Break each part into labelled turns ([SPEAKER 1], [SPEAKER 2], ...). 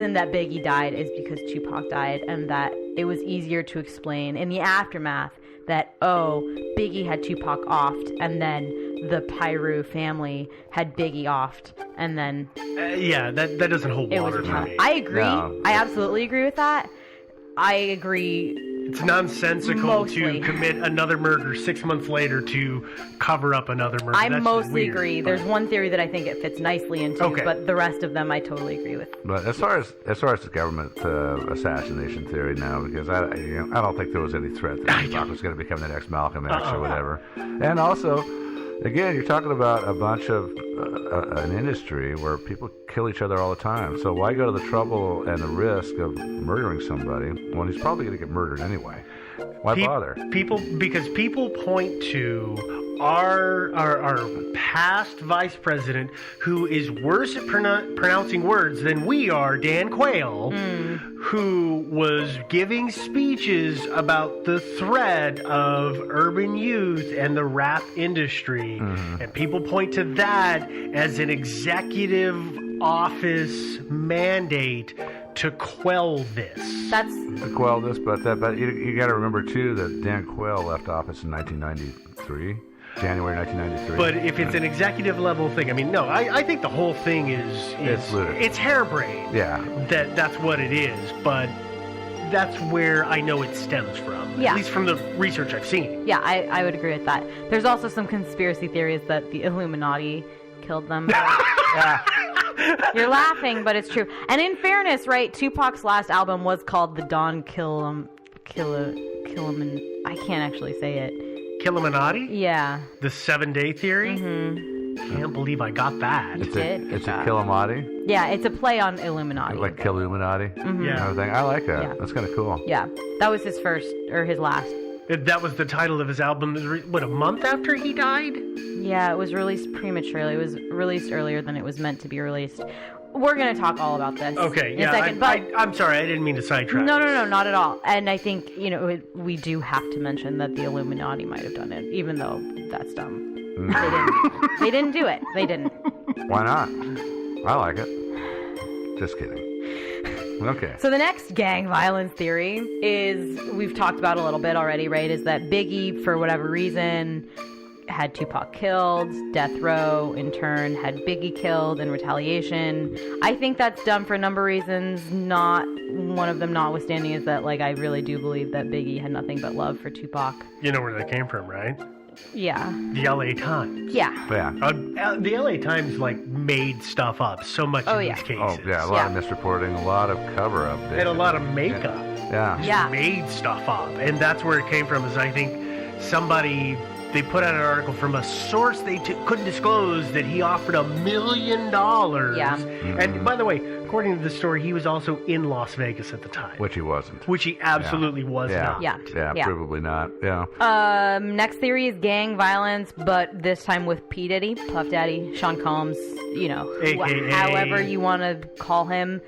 [SPEAKER 1] reason that Biggie died is because Tupac died, and that it was easier to explain in the aftermath that, Biggie had Tupac offed, and then the Piru family had Biggie offed, and then...
[SPEAKER 2] that doesn't hold water for me.
[SPEAKER 1] I agree. No. I absolutely agree with that. I agree.
[SPEAKER 2] It's nonsensical to commit another murder 6 months later to cover up another murder.
[SPEAKER 1] I mostly agree. There's one theory that I think it fits nicely into, but the rest of them I totally agree with.
[SPEAKER 3] But as far as the government assassination theory now, because I don't think there was any threat that Tupac was going to become the next Malcolm X or whatever. And also, again, you're talking about a bunch of an industry where people kill each other all the time. So why go to the trouble and the risk of murdering somebody when he's probably going to get murdered anyway? Why bother?
[SPEAKER 2] Because people point to our past vice president, who is worse at pronouncing words than we are, Dan Quayle, who was giving speeches about the threat of urban youth and the rap industry. And people point to that as an executive office mandate to quell this.
[SPEAKER 3] But you got to remember too that Dan Quayle left office in 1993. January 1993.
[SPEAKER 2] But if it's an executive level thing, I think the whole thing is it's harebrained.
[SPEAKER 3] Yeah.
[SPEAKER 2] That's what it is, but that's where I know it stems from.
[SPEAKER 1] Yeah.
[SPEAKER 2] At least from the research I've seen.
[SPEAKER 1] Yeah, I would agree with that. There's also some conspiracy theories that the Illuminati killed them. You're laughing, but it's true. And in fairness, right, Tupac's last album was called The Don Killam. I can't actually say it.
[SPEAKER 2] Killuminati?
[SPEAKER 1] Yeah.
[SPEAKER 2] The 7-day theory? Can't believe I got that.
[SPEAKER 3] It's a Killuminati?
[SPEAKER 1] Yeah, it's a play on Illuminati.
[SPEAKER 3] Like Killuminati?
[SPEAKER 2] Yeah.
[SPEAKER 3] Everything. I like that.
[SPEAKER 1] Yeah.
[SPEAKER 3] That's kind of cool.
[SPEAKER 1] Yeah. That was his first, or his last.
[SPEAKER 2] That was the title of his album, a month after he died?
[SPEAKER 1] Yeah, it was released prematurely. It was released earlier than it was meant to be released. We're going to talk all about this
[SPEAKER 2] in
[SPEAKER 1] a second. But
[SPEAKER 2] I'm sorry, I didn't mean to sidetrack.
[SPEAKER 1] No, not at all. And I think, we do have to mention that the Illuminati might have done it, even though that's dumb. They didn't do it. They didn't.
[SPEAKER 3] Why not? I like it. Just kidding. Okay.
[SPEAKER 1] So the next gang violence theory is, we've talked about a little bit already, right, is that Biggie, for whatever reason, had Tupac killed. Death Row, in turn, had Biggie killed in retaliation. I think that's dumb for a number of reasons. Not one of them notwithstanding is that, I really do believe that Biggie had nothing but love for Tupac.
[SPEAKER 2] You know where that came from, right?
[SPEAKER 1] Yeah.
[SPEAKER 2] The LA Times.
[SPEAKER 1] Yeah.
[SPEAKER 2] The LA Times, made stuff up so much in these cases.
[SPEAKER 3] Oh, yeah, a lot of misreporting, a lot of cover-up.
[SPEAKER 2] And a lot of makeup.
[SPEAKER 3] Yeah.
[SPEAKER 2] Made stuff up. And that's where it came from, is I think somebody... They put out an article from a source they couldn't disclose that he offered $1 million.
[SPEAKER 1] Yeah.
[SPEAKER 2] And by the way, according to the story, he was also in Las Vegas at the time.
[SPEAKER 3] Which he wasn't.
[SPEAKER 2] Which he absolutely was not.
[SPEAKER 1] Yeah,
[SPEAKER 3] probably not. Yeah.
[SPEAKER 1] Next theory is gang violence, but this time with P. Diddy, Puff Daddy, Sean Combs,
[SPEAKER 2] AKA.
[SPEAKER 1] however you want to call him.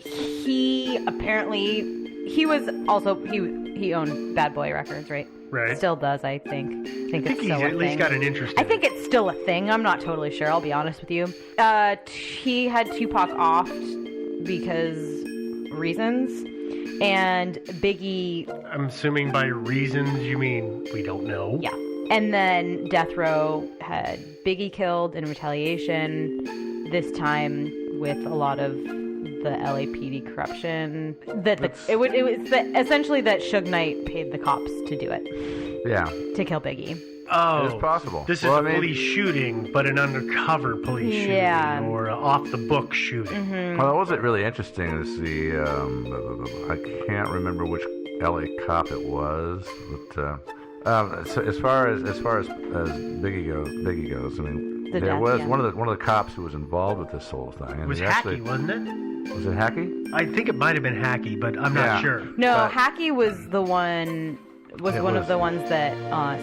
[SPEAKER 1] He apparently, he owned Bad Boy Records, right?
[SPEAKER 2] Right.
[SPEAKER 1] Still does, I think. I think it's
[SPEAKER 2] he's
[SPEAKER 1] still
[SPEAKER 2] at least got an interest in
[SPEAKER 1] I think it's still a thing. I'm not totally sure. I'll be honest with you. He had Tupac offed because reasons. And Biggie...
[SPEAKER 2] I'm assuming by reasons you mean we don't know.
[SPEAKER 1] Yeah. And then Death Row had Biggie killed in retaliation. This time with a lot of the LAPD corruption. Essentially that Suge Knight paid the cops to do it.
[SPEAKER 3] Yeah.
[SPEAKER 1] To kill Biggie.
[SPEAKER 2] Oh,
[SPEAKER 3] it's possible.
[SPEAKER 2] This is a police shooting, but an undercover police shooting or an off-the-book shooting.
[SPEAKER 1] Mm-hmm.
[SPEAKER 3] Well, what was it really interesting is I can't remember which LA cop it was, but so as far as Biggie goes, I mean, there was one of the cops who was involved with this whole thing. And
[SPEAKER 2] it was Hackey, wasn't it?
[SPEAKER 3] Was it Hackey?
[SPEAKER 2] I think it might have been Hackey, but I'm not sure.
[SPEAKER 1] No, Hackey was the one. One of the ones that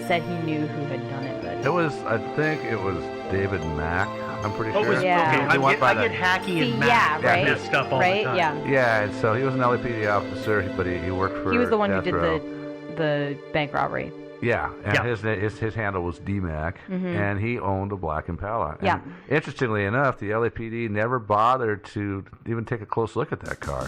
[SPEAKER 1] said he knew who had done it. But
[SPEAKER 3] I think it was David Mack. I'm pretty sure.
[SPEAKER 2] Okay, I get Hackey and Mack messed up all the time.
[SPEAKER 3] Yeah, and so he was an LAPD officer, but he worked for.
[SPEAKER 1] He was the one who
[SPEAKER 3] Death Row.
[SPEAKER 1] did the bank robbery.
[SPEAKER 3] Yeah, and
[SPEAKER 2] Yeah.
[SPEAKER 3] his handle was DMAC, and he owned a black Impala. And
[SPEAKER 1] Yeah.
[SPEAKER 3] interestingly enough, the LAPD never bothered to even take a close look at that car.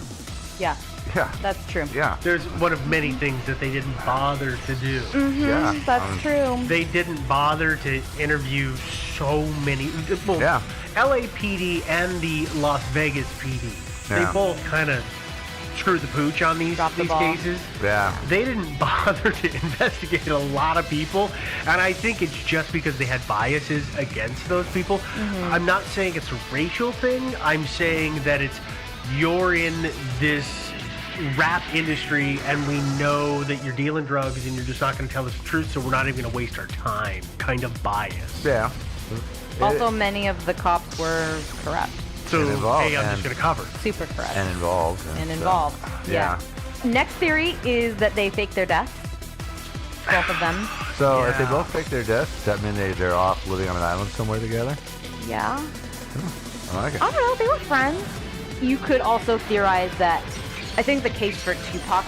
[SPEAKER 1] Yeah,
[SPEAKER 3] Yeah,
[SPEAKER 1] that's true.
[SPEAKER 3] yeah,
[SPEAKER 2] There's one of many things that they didn't bother to do.
[SPEAKER 3] yeah.
[SPEAKER 1] That's true.
[SPEAKER 2] They didn't bother to interview so many. Well,
[SPEAKER 3] Yeah.
[SPEAKER 2] LAPD and the Las Vegas PD.
[SPEAKER 3] Yeah.
[SPEAKER 2] They both kind of screwed the pooch on these
[SPEAKER 1] Dropped the ball.
[SPEAKER 2] cases.
[SPEAKER 3] Yeah.
[SPEAKER 2] They didn't bother to investigate a lot of people, and I think it's just because they had biases against those people. I'm not saying it's a racial thing. I'm saying that it's you're in this rap industry and we know that you're dealing drugs and you're just not going to tell us the truth, so we're not even going to waste our time kind of bias.
[SPEAKER 3] Yeah.
[SPEAKER 1] Also, many of the cops were corrupt.
[SPEAKER 2] So,
[SPEAKER 3] And involved,
[SPEAKER 2] hey, I'm
[SPEAKER 3] and-
[SPEAKER 2] just going to cover.
[SPEAKER 1] Super corrupt.
[SPEAKER 3] And involved.
[SPEAKER 1] And
[SPEAKER 3] so,
[SPEAKER 1] involved. Yeah. Next theory is that they faked their deaths. Both of them.
[SPEAKER 3] So if they
[SPEAKER 2] Yeah.
[SPEAKER 3] both fake their deaths, does that mean they're off living on an island somewhere together?
[SPEAKER 1] Yeah.
[SPEAKER 3] I like it.
[SPEAKER 1] I don't know. They were friends. You could also theorize that. I think the case for Tupac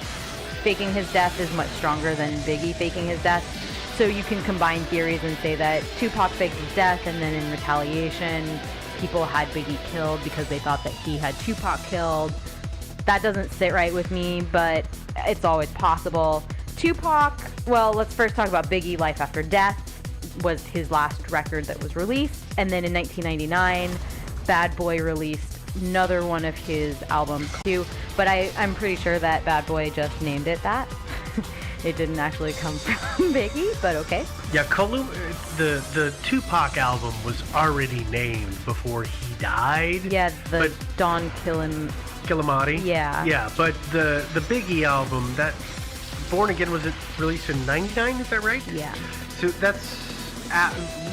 [SPEAKER 1] faking his death is much stronger than Biggie faking his death. So you can combine theories and say that Tupac faked his death, and then in retaliation, people had Biggie killed because they thought that he had Tupac killed. That doesn't sit right with me, but it's always possible. Tupac, well, let's first talk about Biggie. Life After Death was his last record that was released. And then in 1999, Bad Boy released another one of his albums too. But I'm pretty sure that Bad Boy just named it that. It didn't actually come from Biggie, but okay.
[SPEAKER 2] Yeah, the Tupac album was already named before he died.
[SPEAKER 1] Yeah, the
[SPEAKER 2] But-
[SPEAKER 1] Don
[SPEAKER 2] Killamati.
[SPEAKER 1] Yeah.
[SPEAKER 2] Yeah, but the Biggie album, that Born Again, was it released in '99? Is that right?
[SPEAKER 1] Yeah.
[SPEAKER 2] So that's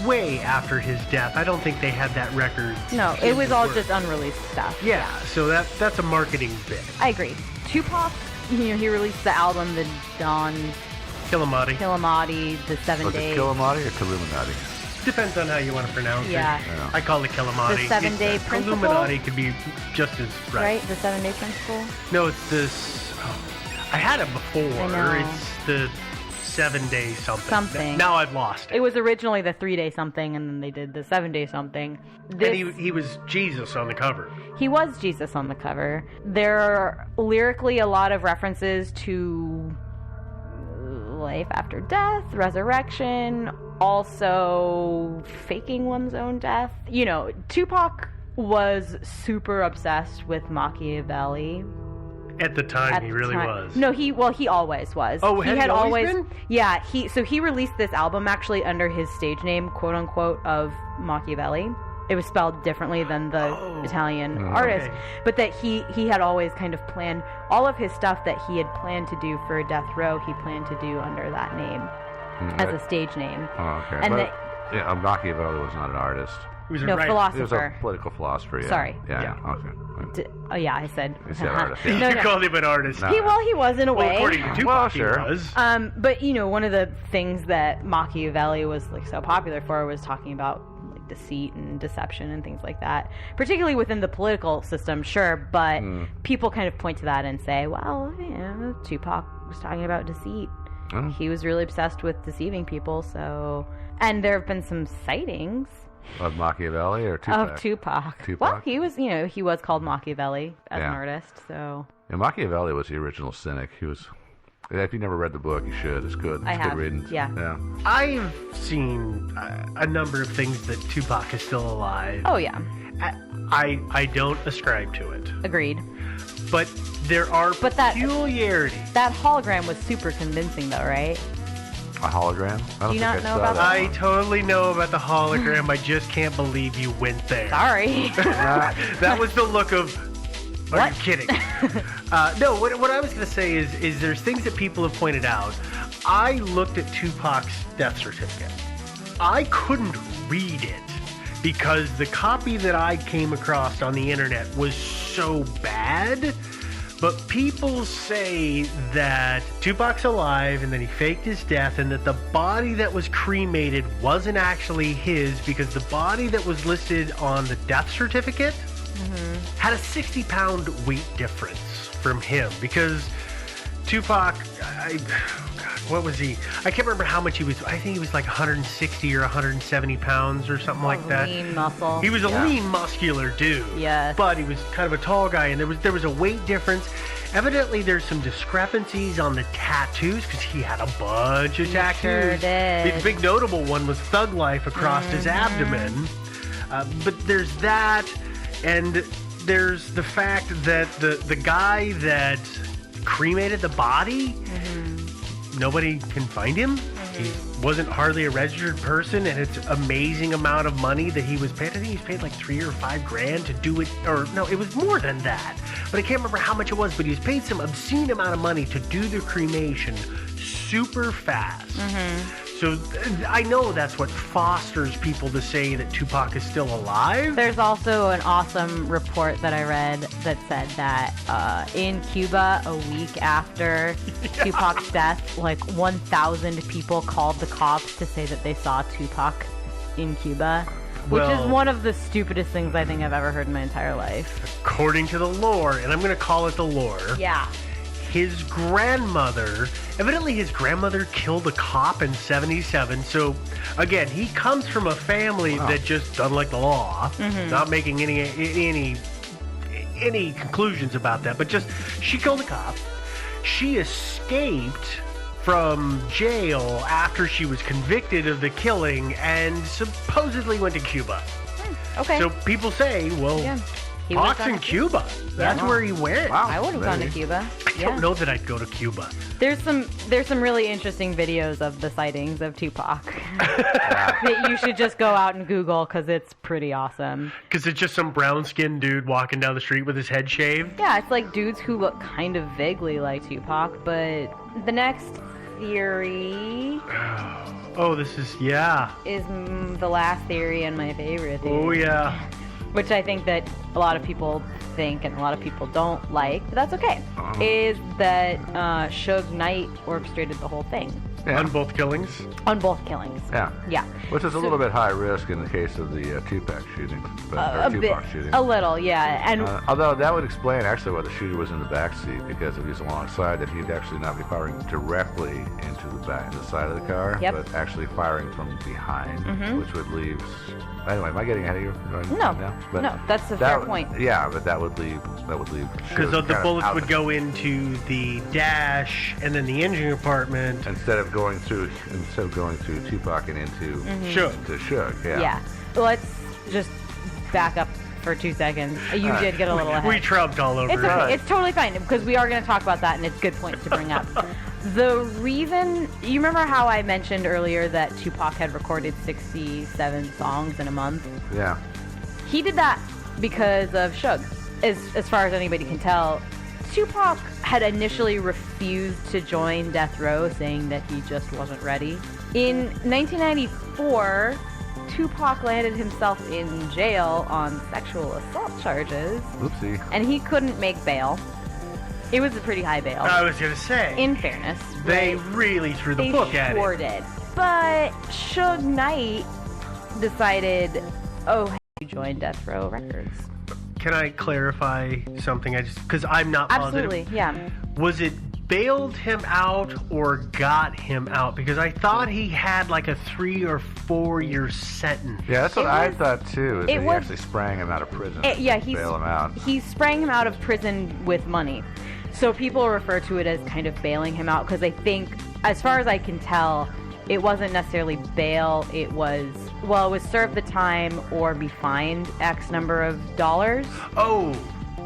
[SPEAKER 2] way after his death. I don't think they had that record.
[SPEAKER 1] No,
[SPEAKER 2] in
[SPEAKER 1] it was
[SPEAKER 2] the
[SPEAKER 1] all
[SPEAKER 2] works.
[SPEAKER 1] just unreleased stuff.
[SPEAKER 2] Yeah, so that's a marketing bit.
[SPEAKER 1] I agree. Tupac, he released the album, the Don
[SPEAKER 2] Killamati.
[SPEAKER 1] the 7
[SPEAKER 3] Was
[SPEAKER 1] Day.
[SPEAKER 3] it Killamati or Killuminati?
[SPEAKER 2] Depends on how you want to pronounce
[SPEAKER 1] Yeah.
[SPEAKER 2] it.
[SPEAKER 3] Yeah.
[SPEAKER 2] I call it Killamati.
[SPEAKER 1] The 7 Day
[SPEAKER 2] It's,
[SPEAKER 1] Principle?
[SPEAKER 2] Illuminati could be just as right.
[SPEAKER 1] Right? The 7 Day Principle?
[SPEAKER 2] No, it's this. Oh, I had it before.
[SPEAKER 1] I know.
[SPEAKER 2] It's the 7 Day something.
[SPEAKER 1] Something.
[SPEAKER 2] Now I've lost it.
[SPEAKER 1] It was originally the 3 Day something, and then they did the 7 Day something. This,
[SPEAKER 2] And he was Jesus on the cover.
[SPEAKER 1] he was Jesus on the cover. There are lyrically a lot of references to life after death, resurrection, also faking one's own death. You know, Tupac was super obsessed with Machiavelli.
[SPEAKER 2] At the time,
[SPEAKER 1] At
[SPEAKER 2] he
[SPEAKER 1] the
[SPEAKER 2] really
[SPEAKER 1] time.
[SPEAKER 2] was.
[SPEAKER 1] No, he always was.
[SPEAKER 2] Oh,
[SPEAKER 1] he
[SPEAKER 2] had he always been?
[SPEAKER 1] Yeah, he released this album actually under his stage name, quote unquote, of Machiavelli. It was spelled differently than the Italian artist,
[SPEAKER 2] okay.
[SPEAKER 1] but that he had always kind of planned all of his stuff that he had planned to do for Death Row. He planned to do under that name as a stage name.
[SPEAKER 3] Oh, okay.
[SPEAKER 1] And
[SPEAKER 3] But, yeah, Machiavelli was not an artist.
[SPEAKER 2] He was a
[SPEAKER 1] No,
[SPEAKER 2] writer.
[SPEAKER 3] He was a
[SPEAKER 1] philosopher.
[SPEAKER 3] political philosopher, yeah.
[SPEAKER 1] Sorry.
[SPEAKER 3] Yeah,
[SPEAKER 2] Yeah.
[SPEAKER 3] okay.
[SPEAKER 1] Oh yeah, I said.
[SPEAKER 3] You said artist, yeah.
[SPEAKER 1] No,
[SPEAKER 2] You
[SPEAKER 1] no.
[SPEAKER 2] called him an artist.
[SPEAKER 3] No.
[SPEAKER 1] He was in a
[SPEAKER 2] Well,
[SPEAKER 1] way.
[SPEAKER 2] according to Tupac,
[SPEAKER 3] Well, sure.
[SPEAKER 2] he was.
[SPEAKER 1] But you know, one of the things that Machiavelli was like so popular for was talking about like deceit and deception and things like that, particularly within the political system. Sure, but people kind of point to that and say, well, you know, Tupac was talking about deceit.
[SPEAKER 3] Oh.
[SPEAKER 1] He was really obsessed with deceiving people. So, and there have been some sightings
[SPEAKER 3] Of Machiavelli or Tupac?
[SPEAKER 1] of Tupac.
[SPEAKER 3] Tupac?
[SPEAKER 1] Well, he was called Machiavelli as an
[SPEAKER 3] Yeah.
[SPEAKER 1] artist. So
[SPEAKER 3] And Machiavelli was the original cynic. He was. If you never read the book, you should. It's good. It's
[SPEAKER 1] I
[SPEAKER 3] good
[SPEAKER 1] have,
[SPEAKER 3] reading.
[SPEAKER 1] yeah.
[SPEAKER 2] I've seen a number of things that Tupac is still alive.
[SPEAKER 1] oh yeah,
[SPEAKER 2] I don't ascribe to it.
[SPEAKER 1] agreed.
[SPEAKER 2] But there are
[SPEAKER 1] But that-
[SPEAKER 2] peculiarities.
[SPEAKER 1] That hologram was super convincing, though, right?
[SPEAKER 3] A hologram? I don't
[SPEAKER 1] you
[SPEAKER 3] think
[SPEAKER 1] not
[SPEAKER 3] I
[SPEAKER 1] know
[SPEAKER 3] saw
[SPEAKER 1] about
[SPEAKER 3] that.
[SPEAKER 2] I totally know about the hologram. I just can't believe you went there.
[SPEAKER 1] Sorry.
[SPEAKER 2] That was the look of, are
[SPEAKER 1] What?
[SPEAKER 2] you kidding? No, what I was going to say is there's things that people have pointed out. I looked at Tupac's death certificate. I couldn't read it because the copy that I came across on the internet was so bad. But people say that Tupac's alive and that he faked his death and that the body that was cremated wasn't actually his because the body that was listed on the death certificate had a 60-pound weight difference from him because Tupac, what was he? I can't remember how much he was. I think he was like 160 or 170 pounds or something like that.
[SPEAKER 1] Lean muscle.
[SPEAKER 2] He was a lean, muscular dude.
[SPEAKER 1] Yes.
[SPEAKER 2] But he was kind of a tall guy, and there was a weight difference. Evidently, there's some discrepancies on the tattoos because he had a bunch of tattoos.
[SPEAKER 1] Sure did.
[SPEAKER 2] The big notable one was Thug Life across his abdomen. But there's that, and there's the fact that the guy that cremated the body, nobody can find him. He wasn't hardly a registered person, and it's amazing amount of money that he was paid. I think he's paid like $3 or $5 grand to do it, or no, it was more than that. But I can't remember how much it was. But he was paid some obscene amount of money to do the cremation super fast. So I know that's what fosters people to say that Tupac is still alive.
[SPEAKER 1] There's also an awesome report that I read that said that in Cuba, a week after Tupac's death, like 1,000 people called the cops to say that they saw Tupac in Cuba, which is one of the stupidest things I think I've ever heard in my entire life.
[SPEAKER 2] According to the lore, and I'm going to call it the lore.
[SPEAKER 1] Yeah.
[SPEAKER 2] His grandmother, evidently his grandmother killed a cop in 77. So, again, he comes from a family that just doesn't like the law. Not making any conclusions about that, but just she killed a cop. She escaped from jail after she was convicted of the killing and supposedly went to Cuba.
[SPEAKER 1] Okay.
[SPEAKER 2] So people say, well,
[SPEAKER 1] He
[SPEAKER 2] Pac's
[SPEAKER 1] went
[SPEAKER 2] in Cuba. That's where he went.
[SPEAKER 3] Wow.
[SPEAKER 1] I would have gone to Cuba.
[SPEAKER 2] I don't know that I'd go to Cuba.
[SPEAKER 1] There's some really interesting videos of the sightings of Tupac that you should just go out and Google because it's pretty awesome.
[SPEAKER 2] Because it's just some brown-skinned dude walking down the street with his head shaved.
[SPEAKER 1] Yeah, it's like dudes who look kind of vaguely like Tupac, but the next theory
[SPEAKER 2] Oh, this is, yeah.
[SPEAKER 1] is the last theory and my favorite theory.
[SPEAKER 2] Oh, yeah.
[SPEAKER 1] Which I think that a lot of people think and a lot of people don't like, but that's okay, is that Suge Knight orchestrated the whole thing.
[SPEAKER 3] Yeah.
[SPEAKER 2] On both killings?
[SPEAKER 1] On both killings.
[SPEAKER 3] Yeah.
[SPEAKER 1] Yeah.
[SPEAKER 3] Which is a little bit high risk in the case of the Tupac shooting.
[SPEAKER 1] A bit,
[SPEAKER 3] shooting.
[SPEAKER 1] a little, yeah. And
[SPEAKER 3] Although that would explain actually why the shooter was in the back seat, because if he's alongside, that he'd actually not be firing directly into the side of the car, but actually firing from behind, which would leave. Anyway, am I getting ahead of you?
[SPEAKER 1] No,
[SPEAKER 3] But
[SPEAKER 1] no, that's a fair point.
[SPEAKER 3] Yeah, but that would leave.
[SPEAKER 2] Because the bullets would go into the dash and then the engine compartment.
[SPEAKER 3] instead of going through Tupac and into Suge. Yeah.
[SPEAKER 1] Yeah. Let's just back up for 2 seconds. You did get a little ahead.
[SPEAKER 2] We trumped all over
[SPEAKER 1] It's
[SPEAKER 2] it.
[SPEAKER 1] okay. It's totally fine because we are going to talk about that, and it's good points to bring up. The reason, you remember how I mentioned earlier that Tupac had recorded 67 songs in a month?
[SPEAKER 3] Yeah.
[SPEAKER 1] He did that because of Suge. As far as anybody can tell, Tupac had initially refused to join Death Row, saying that he just wasn't ready. In 1994, Tupac landed himself in jail on sexual assault charges,
[SPEAKER 3] Oopsie.
[SPEAKER 1] and he couldn't make bail. It was a pretty high bail.
[SPEAKER 2] I was going to say.
[SPEAKER 1] In fairness,
[SPEAKER 2] They
[SPEAKER 1] right?
[SPEAKER 2] really threw the book at
[SPEAKER 1] They sure
[SPEAKER 2] it.
[SPEAKER 1] did. But Suge Knight decided, he joined Death Row Records.
[SPEAKER 2] Can I clarify something? Because I'm not positive.
[SPEAKER 1] Absolutely, yeah.
[SPEAKER 2] Was it bailed him out or got him out? Because I thought he had like a 3 or 4 year sentence.
[SPEAKER 3] Yeah, that's what I thought too. Is that he actually sprang him out of prison.
[SPEAKER 1] Yeah,
[SPEAKER 3] bail him out.
[SPEAKER 1] He sprang him out of prison with money. So people refer to it as kind of bailing him out because I think, as far as I can tell, it wasn't necessarily bail. It was serve the time or be fined X number of dollars.
[SPEAKER 2] Oh.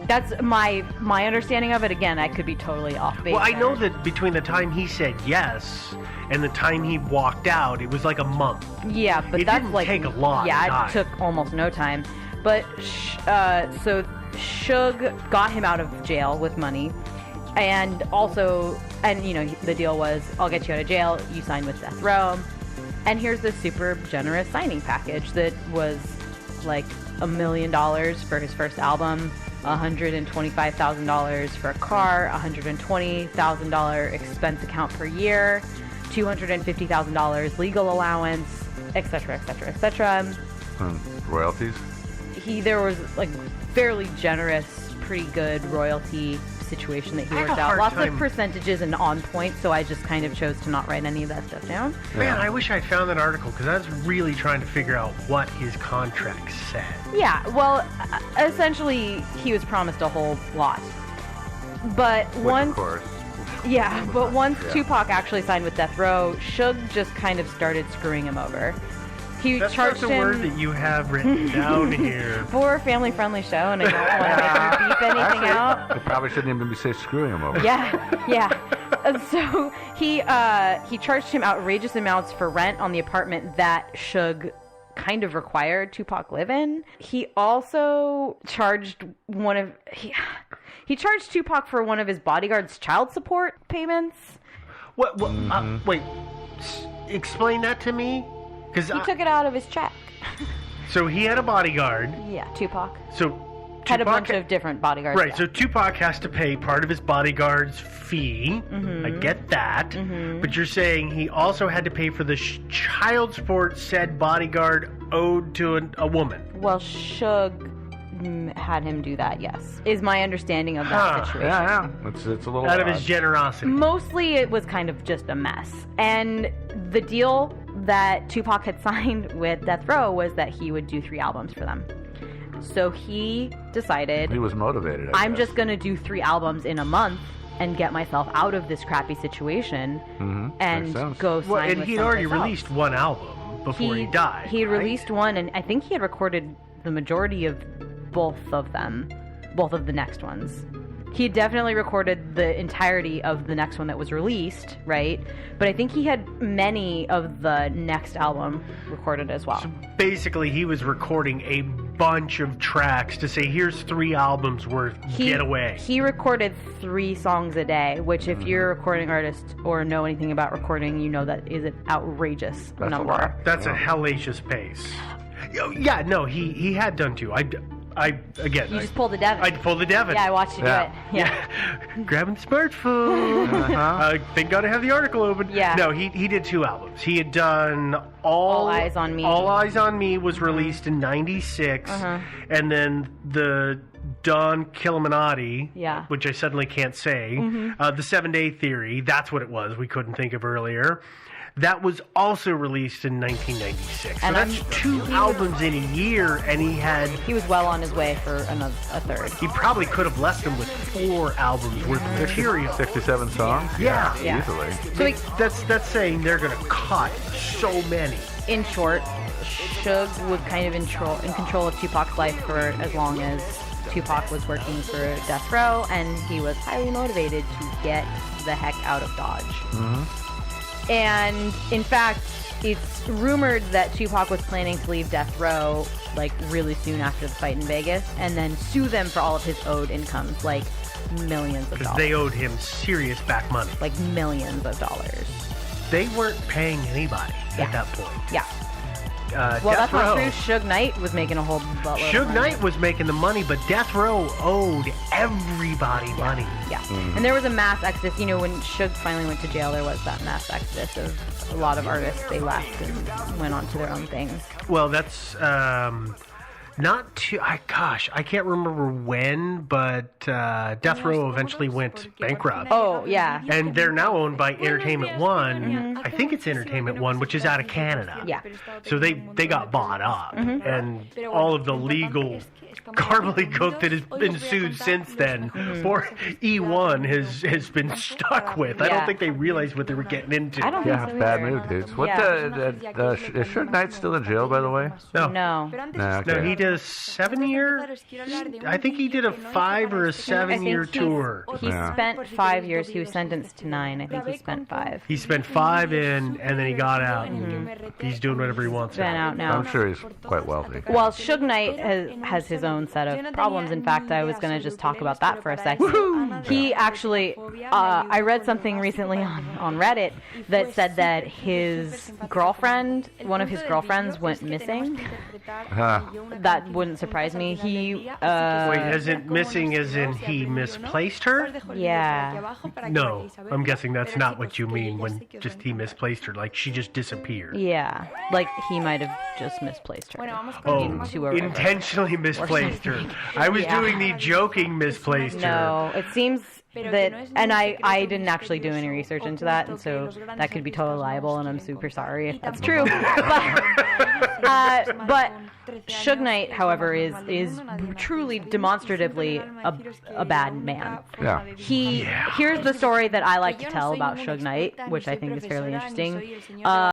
[SPEAKER 1] That's my understanding of it. Again, I could be totally off base.
[SPEAKER 2] Well, I know that between the time he said yes and the time he walked out, it was like a month.
[SPEAKER 1] Yeah, but
[SPEAKER 2] it
[SPEAKER 1] that's
[SPEAKER 2] didn't
[SPEAKER 1] like
[SPEAKER 2] take a lot.
[SPEAKER 1] Yeah,
[SPEAKER 2] of time.
[SPEAKER 1] it took almost no time. But so Suge got him out of jail with money, and the deal was, I'll get you out of jail. You sign with Death Row, and here's this super generous signing package that was like $1 million for his first album, $125,000 for a car, $120,000 expense account per year, $250,000 legal allowance, etc., etc., etc.
[SPEAKER 3] Royalties?
[SPEAKER 1] There was like fairly generous pretty good royalty situation that he
[SPEAKER 2] I had
[SPEAKER 1] worked
[SPEAKER 2] a
[SPEAKER 1] out.
[SPEAKER 2] hard
[SPEAKER 1] Lots
[SPEAKER 2] time-
[SPEAKER 1] of percentages and on point, so I just kind of chose to not write any of that stuff down.
[SPEAKER 2] Man, I wish I'd found that article because I was really trying to figure out what his contract said.
[SPEAKER 1] Yeah, well, essentially, he was promised a whole lot. But
[SPEAKER 3] Which,
[SPEAKER 1] once,
[SPEAKER 3] of course.
[SPEAKER 1] yeah, but once
[SPEAKER 3] Yeah.
[SPEAKER 1] Tupac actually signed with Death Row, Suge just kind of started screwing him over. He
[SPEAKER 2] That's not
[SPEAKER 1] charged
[SPEAKER 2] the
[SPEAKER 1] him
[SPEAKER 2] word that you have written down here.
[SPEAKER 1] for a family-friendly show, and I don't want to make him beep anything out.
[SPEAKER 3] They probably shouldn't even be say screwing him over.
[SPEAKER 1] Yeah. And so he charged him outrageous amounts for rent on the apartment that Suge kind of required Tupac live in. He also charged he charged Tupac for one of his bodyguard's child support payments.
[SPEAKER 2] What? Wait. Explain that to me. Because
[SPEAKER 1] He took it out of his check.
[SPEAKER 2] so he had a bodyguard.
[SPEAKER 1] Yeah, Tupac
[SPEAKER 2] So
[SPEAKER 1] had a
[SPEAKER 2] Tupac
[SPEAKER 1] bunch of different bodyguards.
[SPEAKER 2] Right,
[SPEAKER 1] yeah.
[SPEAKER 2] so Tupac has to pay part of his bodyguard's fee. I get that. But you're saying he also had to pay for the child support said bodyguard owed to a woman.
[SPEAKER 1] Well, Suge had him do that, yes. Is my understanding of that situation.
[SPEAKER 3] Yeah. It's a little
[SPEAKER 2] Out of
[SPEAKER 3] odd.
[SPEAKER 2] his generosity.
[SPEAKER 1] Mostly it was kind of just a mess. And the deal that Tupac had signed with Death Row was that he would do 3 albums for them. So he decided,
[SPEAKER 3] He was motivated. I
[SPEAKER 1] I'm
[SPEAKER 3] guess.
[SPEAKER 1] just going to do 3 albums in a month and get myself out of this crappy situation and
[SPEAKER 3] Makes sense.
[SPEAKER 1] go sign
[SPEAKER 2] Well, and
[SPEAKER 1] with
[SPEAKER 2] he'd already
[SPEAKER 1] someplace else.
[SPEAKER 2] released one album before he died.
[SPEAKER 1] He had
[SPEAKER 2] right?
[SPEAKER 1] released one, and I think he had recorded the majority of both of them, both of the next ones. He had definitely recorded the entirety of the next one that was released, right? But I think he had many of the next album recorded as well.
[SPEAKER 2] Basically, he was recording a bunch of tracks to say, here's 3 albums worth, get away.
[SPEAKER 1] He recorded 3 songs a day, which if you're a recording artist or know anything about recording, you know that is an outrageous
[SPEAKER 3] That's
[SPEAKER 1] number.
[SPEAKER 3] a lot.
[SPEAKER 2] That's a hellacious pace. Yeah, no, he had done 2.
[SPEAKER 1] You just pulled the Devin.
[SPEAKER 2] I'd pull the Devin.
[SPEAKER 1] Yeah, I watched you
[SPEAKER 3] Yeah.
[SPEAKER 1] do it. Yeah.
[SPEAKER 2] Grabbing the smartphone. Thank God I have the article open.
[SPEAKER 1] Yeah.
[SPEAKER 2] No, he did 2 albums. He had done All
[SPEAKER 1] Eyes on Me.
[SPEAKER 2] All Eyes on Me was released in '96, and then the Don Killuminati,
[SPEAKER 1] Yeah.
[SPEAKER 2] which I suddenly can't say, the 7 Day Theory. That's what it was. We couldn't think of earlier. That was also released in 1996. So
[SPEAKER 1] And
[SPEAKER 2] that's 2 albums in a year, and
[SPEAKER 1] He was well on his way for a third.
[SPEAKER 2] he probably could have left him with 4 albums worth of material.
[SPEAKER 3] 67 songs.
[SPEAKER 2] Yeah.
[SPEAKER 1] Yeah.
[SPEAKER 3] Easily.
[SPEAKER 1] So he,
[SPEAKER 2] That's saying they're going to cut so many.
[SPEAKER 1] in short, Suge was kind of in control of Tupac's life for as long as Tupac was working for Death Row, and he was highly motivated to get the heck out of Dodge. And in fact, it's rumored that Tupac was planning to leave Death Row like really soon after the fight in Vegas, and then sue them for all of his owed incomes, like millions of
[SPEAKER 2] Because
[SPEAKER 1] dollars.
[SPEAKER 2] they owed him serious back money.
[SPEAKER 1] Like millions of dollars.
[SPEAKER 2] They weren't paying anybody
[SPEAKER 1] Yeah.
[SPEAKER 2] at that point.
[SPEAKER 1] Yeah. Well,
[SPEAKER 2] Death
[SPEAKER 1] that's not
[SPEAKER 2] Row.
[SPEAKER 1] true. Suge Knight was making a whole buttload of
[SPEAKER 2] Suge
[SPEAKER 1] money.
[SPEAKER 2] Knight was making the money, but Death Row owed everybody money.
[SPEAKER 1] Yeah. And there was a mass exodus. You know, when Suge finally went to jail, there was that mass exodus of a lot of artists. They left and went on to their own things.
[SPEAKER 2] Well, that's not too. I can't remember when, but Death Row eventually went bankrupt.
[SPEAKER 1] Oh, yeah.
[SPEAKER 2] And they're now owned by Entertainment One. I think it's Entertainment One, which is out of Canada.
[SPEAKER 1] Yeah.
[SPEAKER 2] So they got bought up, and all of the legal gobbledygook that has ensued since then, poor E1 has been stuck with. I don't
[SPEAKER 1] Yeah.
[SPEAKER 2] think they realized what they were getting into.
[SPEAKER 1] I don't
[SPEAKER 3] Yeah,
[SPEAKER 1] think so
[SPEAKER 3] bad
[SPEAKER 1] either.
[SPEAKER 3] move, dudes. What
[SPEAKER 1] Yeah.
[SPEAKER 3] is Suge Knight still in jail, by the way?
[SPEAKER 2] No.
[SPEAKER 1] No.
[SPEAKER 3] Nah, okay.
[SPEAKER 2] No, he did a 7-year. I think he did a 5 or a 7-year tour.
[SPEAKER 1] He
[SPEAKER 3] Yeah.
[SPEAKER 1] spent 5 years. He was sentenced to 9. I think he spent 5.
[SPEAKER 2] He spent 5 in, and then he got out. And he's doing whatever he wants.
[SPEAKER 1] Been out now.
[SPEAKER 3] I'm sure he's quite wealthy.
[SPEAKER 1] Well, Suge Knight has his own set of problems. In fact, I was going to just talk about that for a second. He actually, I read something recently on Reddit that said that his girlfriend, one of his girlfriends, went missing.
[SPEAKER 3] Huh.
[SPEAKER 1] that wouldn't surprise me. He,
[SPEAKER 2] Wait, isn't missing as in he misplaced her?
[SPEAKER 1] Yeah.
[SPEAKER 2] No, I'm guessing that's not what you mean when just he misplaced her. Like she just disappeared.
[SPEAKER 1] Yeah, like he might have just misplaced her.
[SPEAKER 2] Oh,
[SPEAKER 1] into a river.
[SPEAKER 2] intentionally misplaced her. I was
[SPEAKER 1] Yeah.
[SPEAKER 2] doing the joking misplaced her.
[SPEAKER 1] No, it seems that, and I didn't actually do any research into that, and so that could be totally liable, and I'm super sorry if that's true. But Suge Knight, however, is truly demonstratively a bad man.
[SPEAKER 3] Yeah.
[SPEAKER 1] Here's the story that I like to tell about Suge Knight, which I think is fairly interesting.